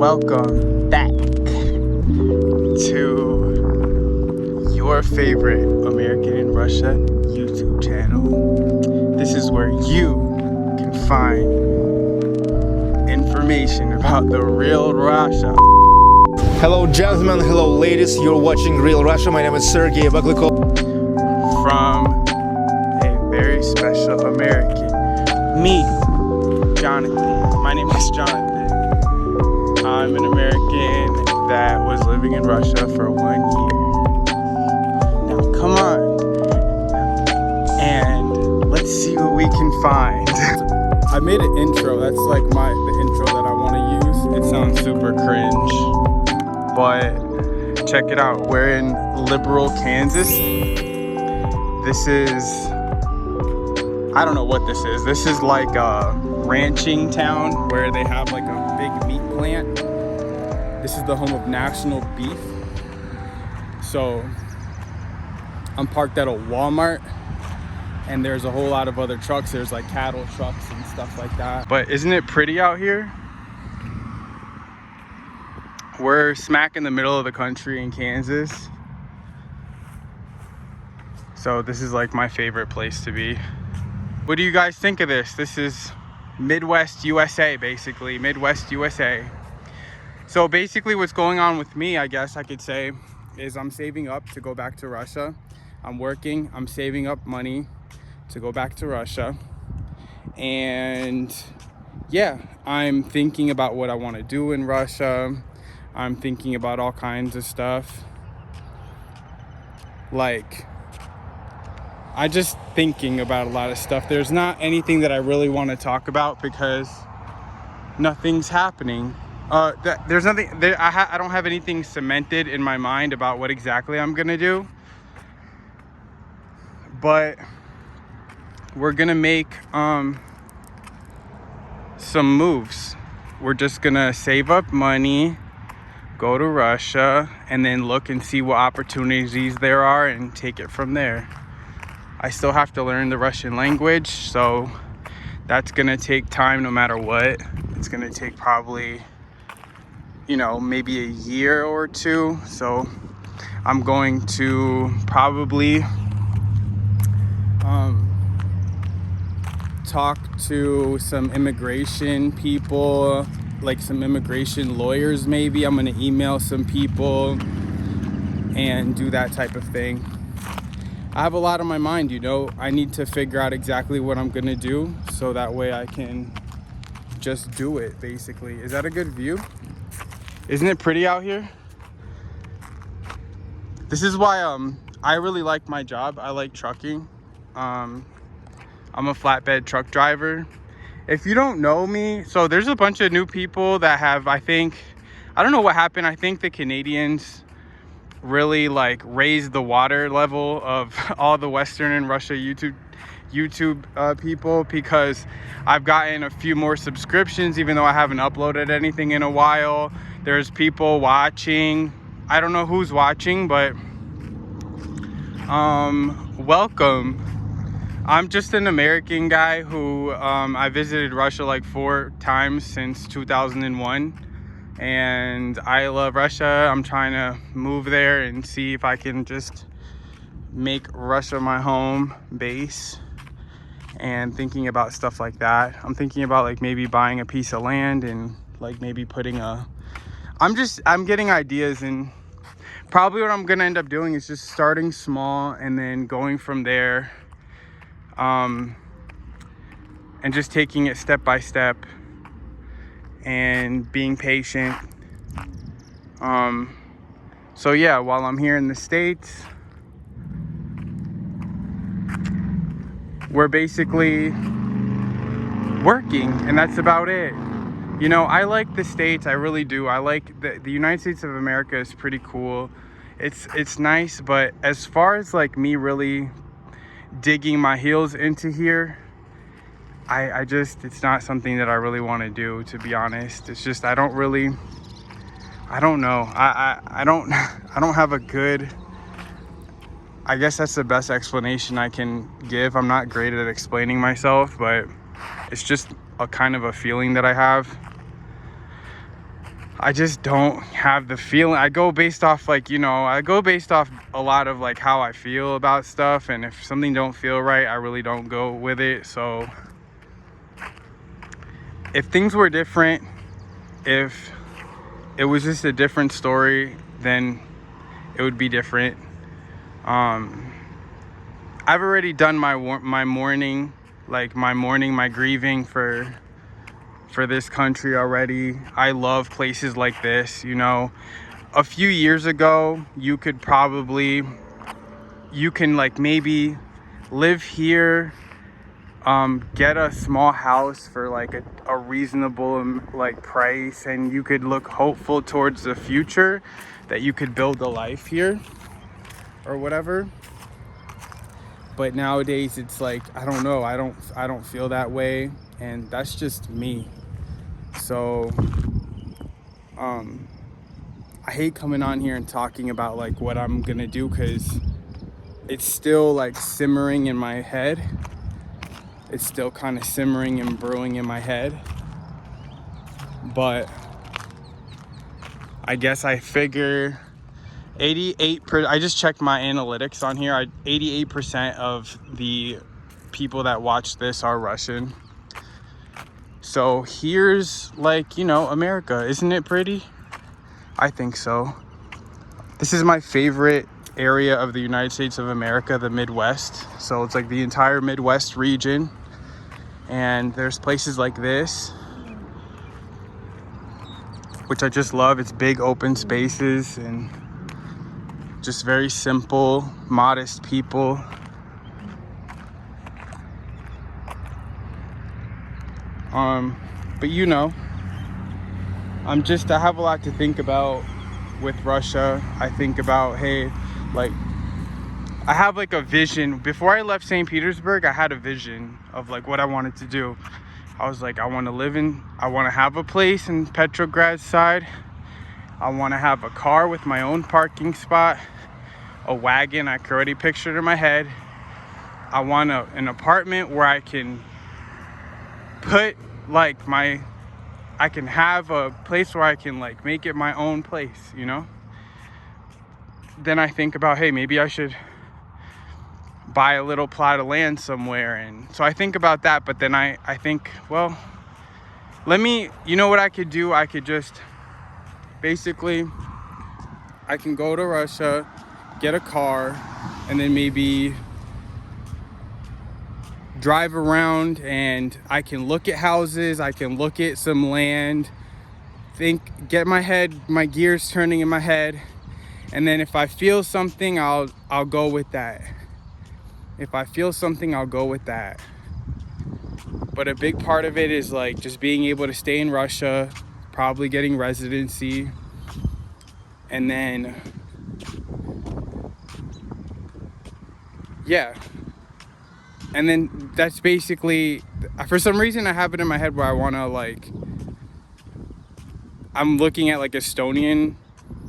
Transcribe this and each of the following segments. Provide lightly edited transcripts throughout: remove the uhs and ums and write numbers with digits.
welcome back to your favorite American in Russia YouTube channel. This is where you can find information about the real Russia. Hello gentlemen, hello ladies, you're watching Real Russia. My name is Sergey Baglikov. From a very special American, me, Jonathan. My name is Jonathan. I'm an American that was living in Russia for 1 year. Now come on, and let's see what we can find. I made an intro. That's like the intro that I want to use. It sounds super cringe, but check it out. We're in liberal Kansas. This is, I don't know what this is. This is like a ranching town where they have like a big meat plant. This is the home of National Beef. So I'm parked at a Walmart, and there's a whole lot of other trucks. There's like cattle trucks and stuff like that. But isn't it pretty out here? We're smack in the middle of the country in Kansas. So this is like my favorite place to be. What do you guys think of this? This is Midwest USA, basically. Midwest USA. So basically what's going on with me, I guess I could say, is I'm saving up to go back to Russia. I'm working, I'm saving up money to go back to Russia. And yeah, I'm thinking about what I want to do in Russia. I'm thinking about all kinds of stuff. Like, I just thinking about a lot of stuff. There's not anything that I really want to talk about because nothing's happening. There's nothing there. I don't have anything cemented in my mind about what exactly I'm gonna do, but we're gonna make some moves. We're just gonna save up money, go to Russia, and then look and see what opportunities there are and take it from there. I still have to learn the Russian language, so that's gonna take time no matter what. It's gonna take probably, you know, maybe a year or two. So I'm going to probably talk to some immigration people, like some immigration lawyers maybe. I'm gonna email some people and do that type of thing. I have a lot on my mind, you know. I need to figure out exactly what I'm gonna do so that way I can just do it, basically. Is that a good view? Isn't it pretty out here? This is why I really like my job. I like trucking. I'm a flatbed truck driver. If you don't know me, so there's a bunch of new people that have, I don't know what happened. I think the Canadians really like raised the water level of all the Western and Russia YouTube people, because I've gotten a few more subscriptions even though I haven't uploaded anything in a while. There's people watching. I don't know who's watching, but welcome. I'm just an American guy who I visited Russia like 4 times since 2001, and I love Russia. I'm trying to move there and see if I can just make Russia my home base, and thinking about stuff like that. I'm thinking about like maybe buying a piece of land and like maybe putting I'm getting ideas, and probably what I'm gonna end up doing is just starting small and then going from there, and just taking it step by step and being patient. So yeah, while I'm here in the States, we're basically working, and that's about it. You know, I like the States, I really do. I like the United States of America is pretty cool. It's nice, but as far as like me really digging my heels into here, I just, it's not something that I really want to do, to be honest. It's just, I don't know. I don't have a good, I guess that's the best explanation I can give. I'm not great at explaining myself, but it's just a kind of a feeling that I have. I just don't have the feeling. I go based off like, you know, I go based off a lot of like how I feel about stuff, and if something don't feel right, I really don't go with it. So if things were different, if it was just a different story, then it would be different. I've already done my mourning, my grieving for this country already. I love places like this, you know. A few years ago, you can like maybe live here, get a small house for like a reasonable like price, and you could look hopeful towards the future that you could build a life here or whatever. But nowadays it's like, I don't know, I don't feel that way, and that's just me. So I hate coming on here and talking about like what I'm gonna do, because it's still like simmering in my head. It's still kind of simmering and brewing in my head. But I guess I figure 88%, I just checked my analytics on here. 88% of the people that watch this are Russian. So here's like, you know, America. Isn't it pretty? I think so. This is my favorite area of the United States of America, the Midwest. So it's like the entire Midwest region. And there's places like this, which I just love. It's big open spaces and just very simple, modest people. But you know, I have a lot to think about with Russia. I think about, hey, like, I have like a vision. Before I left St. Petersburg, I had a vision of like what I wanted to do. I was like, I want to have a place in Petrograd side. I want to have a car with my own parking spot, a wagon I could already picture in my head. I want an apartment where I can put like I can have a place where I can like make it my own place, you know? Then I think about, hey, maybe I should buy a little plot of land somewhere. And so I think about that, but then I think, well, you know what I could do? I could just basically, I can go to Russia, get a car, and then maybe drive around, and I can look at houses, I can look at some land, get my gears turning in my head, and then if I feel something, I'll go with that. If I feel something, I'll go with that. But a big part of it is like just being able to stay in Russia, probably getting residency, and then yeah. And then that's basically, for some reason I have it in my head where I want to like, I'm looking at like Estonian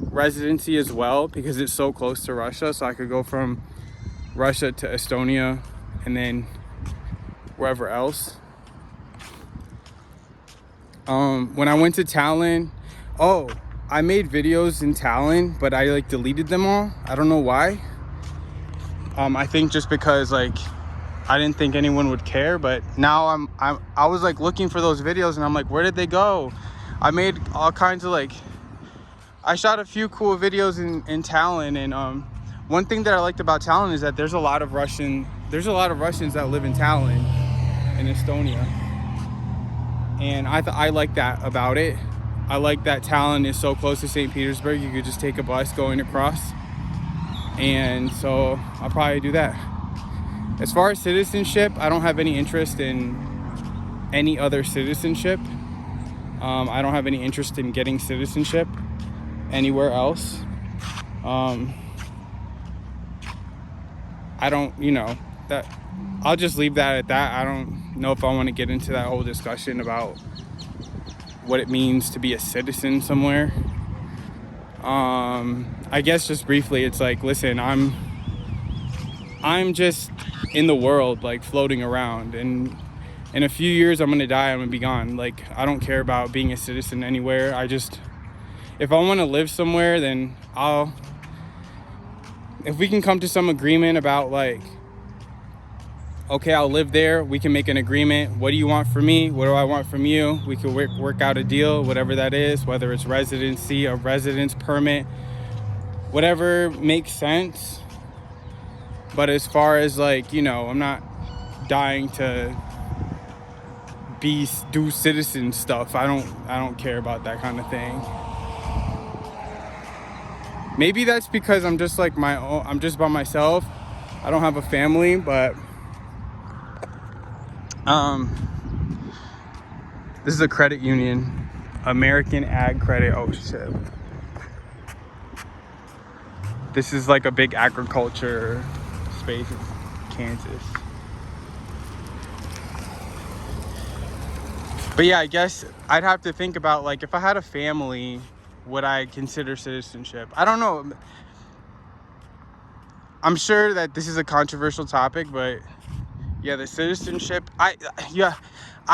residency as well, because it's so close to Russia. So I could go from Russia to Estonia and then wherever else. When I went to Tallinn, I made videos in Tallinn, but I like deleted them all. I don't know why. I think just because like I didn't think anyone would care, but now I was like looking for those videos, and I'm like, where did they go? I made all kinds of like, I shot a few cool videos in Tallinn, and one thing that I liked about Tallinn is that there's a lot of Russians that live in Tallinn in Estonia, and I like that about it. I like that Tallinn is so close to St. Petersburg, you could just take a bus going across, and so I'll probably do that. As far as citizenship, I don't have any interest in any other citizenship. I don't have any interest in getting citizenship anywhere else. I don't, that I'll just leave that at that. I don't know if I want to get into that whole discussion about what it means to be a citizen somewhere. I guess just briefly, it's like, listen, I'm just in the world, like floating around, and in a few years I'm gonna die, I'm gonna be gone. Like, I don't care about being a citizen anywhere. I just if I want to live somewhere, then if we can come to some agreement about like, okay, I'll live there, we can make an agreement. What do you want from me? What do I want from you? We can work out a deal, whatever that is, whether it's residency, a residence permit, whatever makes sense. But as far as like, I'm not dying to do citizen stuff. I don't care about that kind of thing. Maybe that's because I'm just like I'm just by myself. I don't have a family, but this is a credit union, American Ag Credit. Oh shit. This is like a big agriculture space in Kansas. But yeah, I guess I'd have to think about like, if I had a family, would I consider citizenship? I don't know. I'm sure that this is a controversial topic, but yeah, the citizenship, I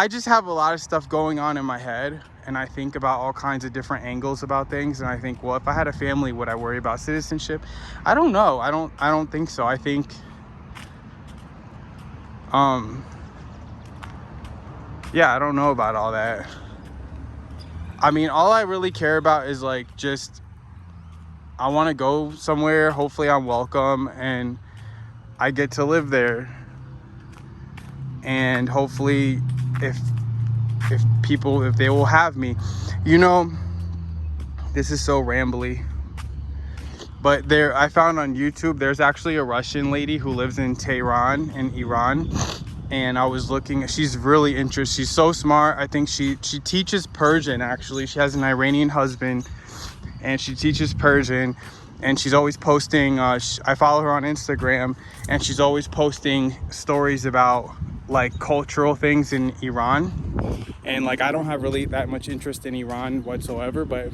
just have a lot of stuff going on in my head, and I think about all kinds of different angles about things, and I think, well, if I had a family, would I worry about citizenship? I don't know. I don't think so. I think yeah, I don't know about all that. I mean, all I really care about is like, just I want to go somewhere, hopefully I'm welcome and I get to live there, and hopefully if they will have me. This is so rambly, but I found on YouTube there's actually a Russian lady who lives in Tehran in Iran, and I was looking. She's really interesting. She's so smart. I think she teaches Persian. Actually, she has an Iranian husband and she teaches Persian, and she's always posting I follow her on Instagram, and she's always posting stories about like cultural things in Iran. And like, I don't have really that much interest in Iran whatsoever, but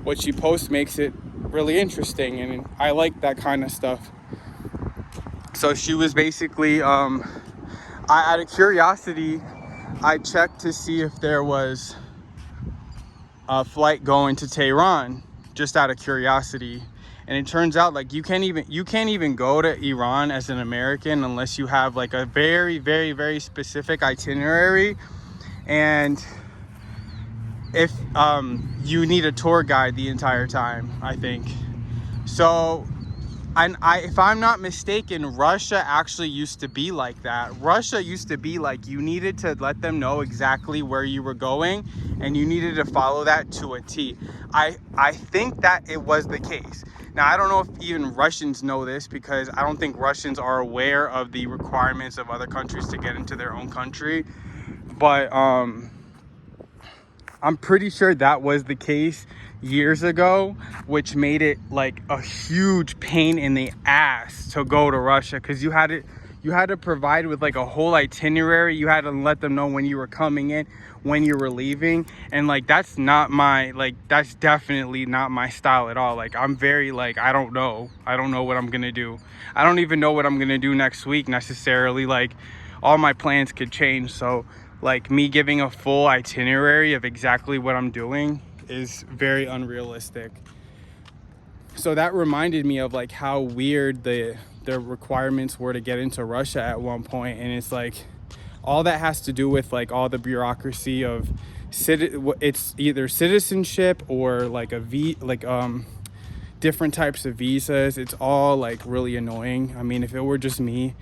what she posts makes it really interesting, and I like that kind of stuff. So she was basically out of curiosity, I checked to see if there was a flight going to Tehran, just out of curiosity. And it turns out like you can't even go to Iran as an American unless you have like a very, very, very specific itinerary. And if you need a tour guide the entire time, I think. So if I'm not mistaken, Russia actually used to be like that. Russia used to be like, you needed to let them know exactly where you were going, and you needed to follow that to a T. I think that it was the case. Now, I don't know if even Russians know this, because I don't think Russians are aware of the requirements of other countries to get into their own country. But I'm pretty sure that was the case years ago, which made it like a huge pain in the ass to go to Russia, because you had to provide with like a whole itinerary. You had to let them know when you were coming in, when you were leaving, and like that's definitely not my style at all. Like, I'm very like, I don't know what I'm gonna do. I don't even know what I'm gonna do next week necessarily. Like, all my plans could change. So like, me giving a full itinerary of exactly what I'm doing is very unrealistic. So that reminded me of like how weird the requirements were to get into Russia at one point. And it's like, all that has to do with like all the bureaucracy of it's either citizenship or like different types of visas. It's all like really annoying. I mean, if it were just me,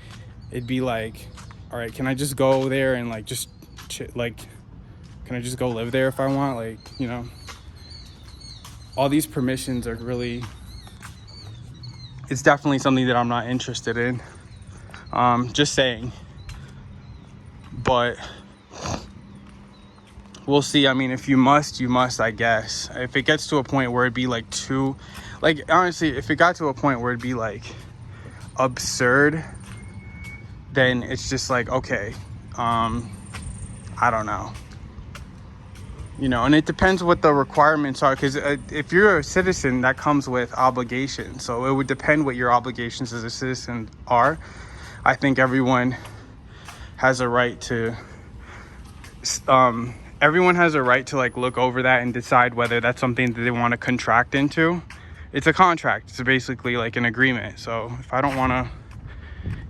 it'd be like, all right, can I just go there and like just can I just go live there if I want? Like, all these permissions are really, it's definitely something that I'm not interested in. Just saying. But we'll see. I mean, if you must, you must, I guess. If it gets to a point where it'd be like honestly, if it got to a point where it'd be like absurd, then it's just like, okay, I don't know. And it depends what the requirements are, because if you're a citizen, that comes with obligations. So it would depend what your obligations as a citizen are. I think everyone has a right to everyone has a right to like look over that and decide whether that's something that they want to contract into. It's a contract. It's basically like an agreement. So if I don't want to,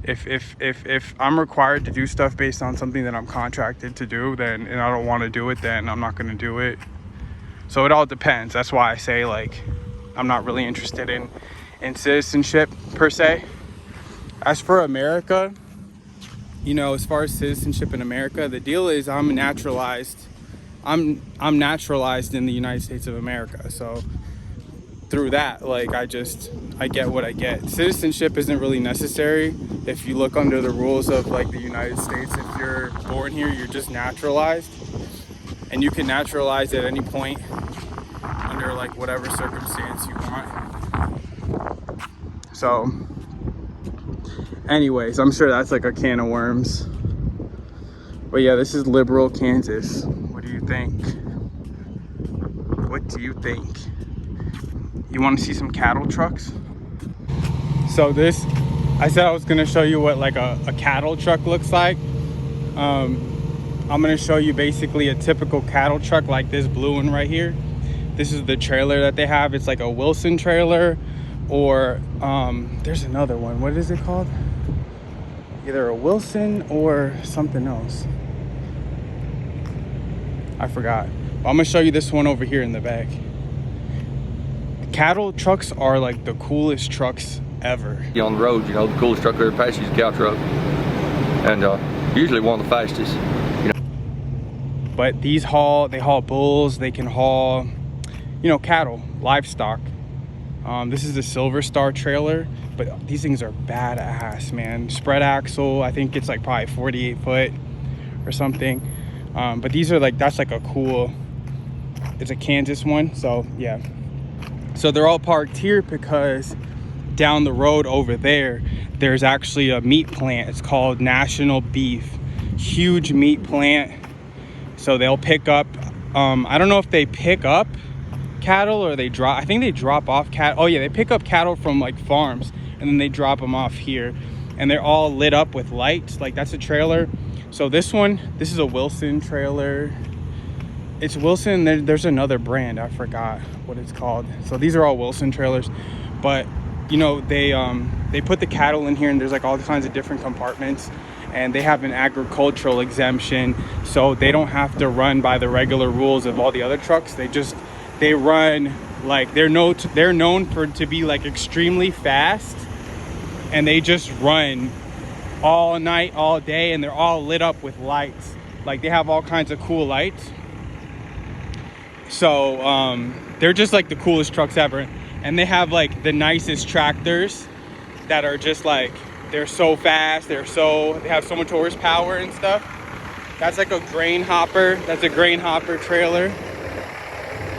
if I'm required to do stuff based on something that I'm contracted to do, then, and I don't want to do it, then I'm not going to do it. So it all depends. That's why I say like I'm not really interested in citizenship per se. As for America, you know, as far as citizenship in America, the deal is I'm naturalized in the United States of America. So through that, like I get what I get. Citizenship isn't really necessary if you look under the rules of like the United States. If you're born here, you're just naturalized, and you can naturalize at any point under like whatever circumstance you want. So anyways, I'm sure that's like a can of worms. But yeah, this is liberal Kansas. What do you think? What do you think? You want to see some cattle trucks? So this, I said I was going to show you what like a cattle truck looks like. I'm going to show you basically a typical cattle truck like this blue one right here. This is the trailer that they have. It's like a Wilson trailer, or there's another one. What is it called? Either a Wilson or something else. I forgot. But I'm gonna show you this one over here in the back. Cattle trucks are like the coolest trucks ever. On the road, you know, the coolest truck there passes is a cow truck, and usually one of the fastest. You know. But they haul bulls. They can haul, you know, cattle, livestock. This is the Silver Star trailer, but these things are badass, man. Spread axle, I think it's like probably 48 foot or something. But these are like, that's like a cool, it's a Kansas one. So yeah, so they're all parked here because down the road over there, there's actually a meat plant. It's called National Beef, huge meat plant. So they'll pick up, I don't know if they pick up cattle or they drop, I think they drop off cattle. Oh yeah, they pick up cattle from like farms and then they drop them off here, and they're all lit up with lights. Like that's a trailer. So this is a Wilson trailer. It's Wilson. There's another brand, I forgot what it's called. So these are all Wilson trailers, but you know, they put the cattle in here, and there's like all kinds of different compartments, and they have an agricultural exemption, so they don't have to run by the regular rules of all the other trucks. They run like they're known to be like extremely fast, and they just run all night, all day, and they're all lit up with lights. Like they have all kinds of cool lights. So they're just like the coolest trucks ever, and they have like the nicest tractors that are just like, they're so fast, they have so much horsepower and stuff. That's like a grain hopper. That's a grain hopper trailer.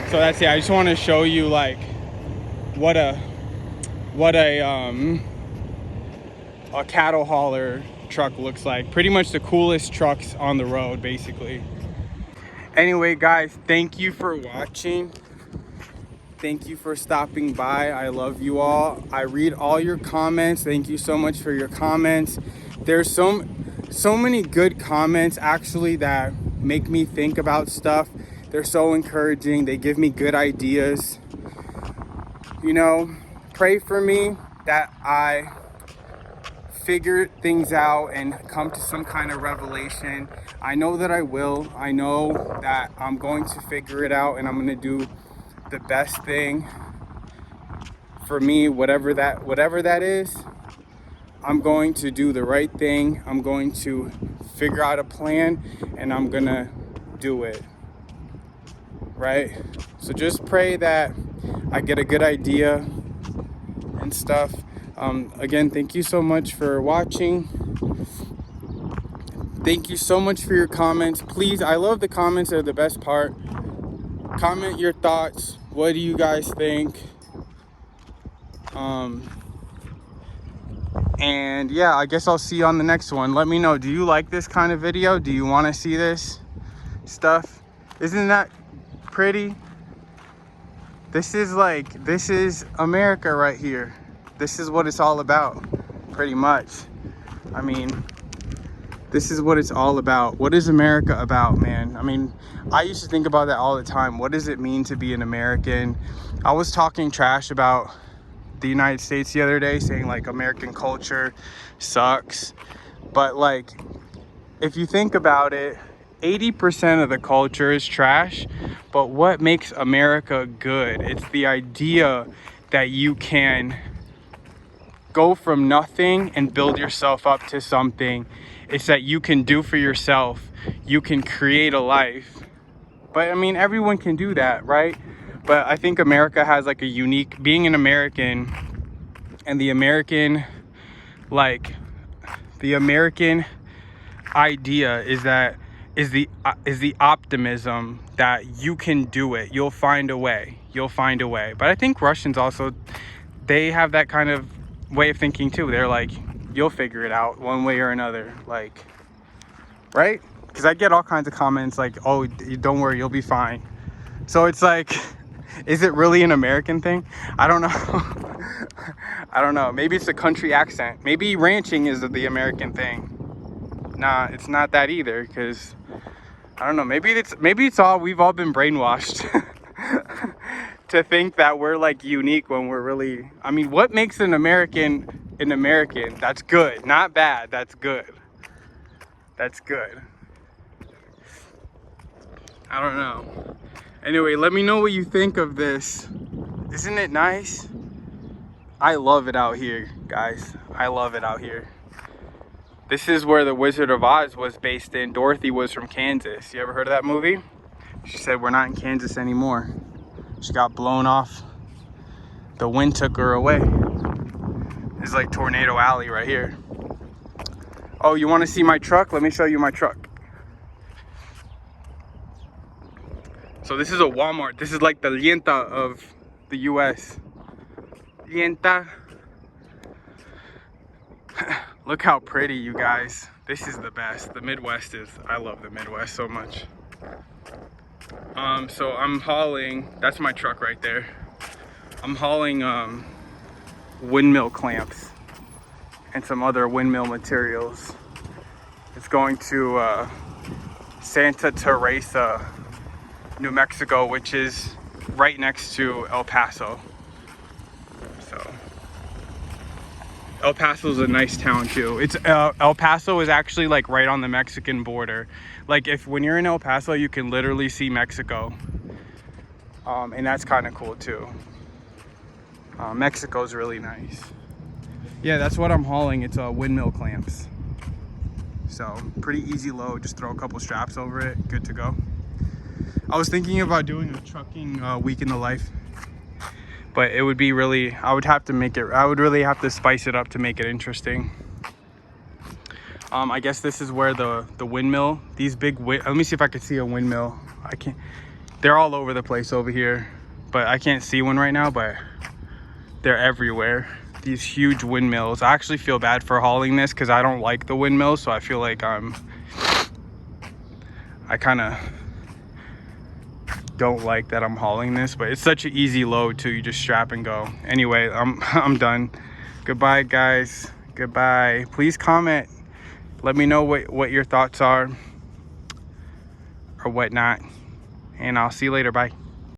So that's it. I just want to show you like what a cattle hauler truck looks like. Pretty much the coolest trucks on the road, basically. Anyway, guys, thank you for watching. Thank you for stopping by. I love you all. I read all your comments. Thank you so much for your comments. There's so many good comments actually that make me think about stuff. They're so encouraging. They give me good ideas. You know, pray for me that I figure things out and come to some kind of revelation. I know that I will. I know that I'm going to figure it out, and I'm going to do the best thing for me, whatever that is. I'm going to do the right thing. I'm going to figure out a plan, and I'm going to do it. Right? So just pray that I get a good idea and stuff. Again, thank you so much for watching. Thank you so much for your comments. Please, I love the comments. They're the best part. Comment your thoughts. What do you guys think? And yeah, I guess I'll see you on the next one. Let me know, do you like this kind of video? Do you want to see this stuff? Isn't that pretty? This is America right here. This is what it's all about, pretty much. I mean, This is what it's all about. What is America about, man? I mean, I used to think about that all the time. What does it mean to be an American? I was talking trash about the United States the other day, saying like American culture sucks. But like, if you think about it, 80% of the culture is trash. But what makes America good? It's the idea that you can go from nothing and build yourself up to something. It's that you can do for yourself. You can create a life. But I mean, everyone can do that, right? But I think America has like a unique, being an American, and the American idea is the optimism that you can do it. You'll find a way. But I think Russians also, they have that kind of way of thinking too. They're like, you'll figure it out one way or another, like, right? Because I get all kinds of comments like, oh, don't worry, you'll be fine. So it's like, is it really an American thing? I don't know. I don't know. Maybe it's a country accent. Maybe ranching is the American thing. Nah, it's not that either, because I don't know. Maybe it's all, we've all been brainwashed to think that we're like unique when we're really, I mean, what makes an American an American? That's good, not bad. That's good. That's good. I don't know. Anyway, let me know what you think of this. Isn't it nice? I love it out here, guys. I love it out here. This is where the Wizard of Oz was based in. Dorothy was from Kansas. You ever heard of that movie? She said, we're not in Kansas anymore. She got blown off. The wind took her away. It's like Tornado Alley right here. Oh, you want to see my truck? Let me show you my truck. So this is a Walmart. This is like the Lienta of the US. Lienta. Look how pretty, you guys. This is the best. The Midwest is, I love the Midwest so much. So I'm hauling, that's my truck right there. I'm hauling windmill clamps and some other windmill materials. It's going to Santa Teresa, New Mexico, which is right next to El Paso. So El Paso is a nice town too. It's El Paso is actually like right on the Mexican border. Like when you're in El Paso, you can literally see Mexico, and that's kind of cool too. Mexico's really nice. Yeah, that's what I'm hauling. It's windmill clamps. So pretty easy load. Just throw a couple straps over it. Good to go. I was thinking about doing a trucking week in the life, but it would be really, I would really have to spice it up to make it interesting. I guess this is where the windmill, these big, let me see if I can see a windmill. I can't, they're all over the place over here, but I can't see one right now, but they're everywhere. These huge windmills. I actually feel bad for hauling this because I don't like the windmills, so I feel like I kind of don't like that I'm hauling this, but it's such an easy load too. You just strap and go. Anyway, I'm done. Goodbye, guys. Goodbye. Please comment. Let me know what your thoughts are or whatnot, and I'll see you later. Bye.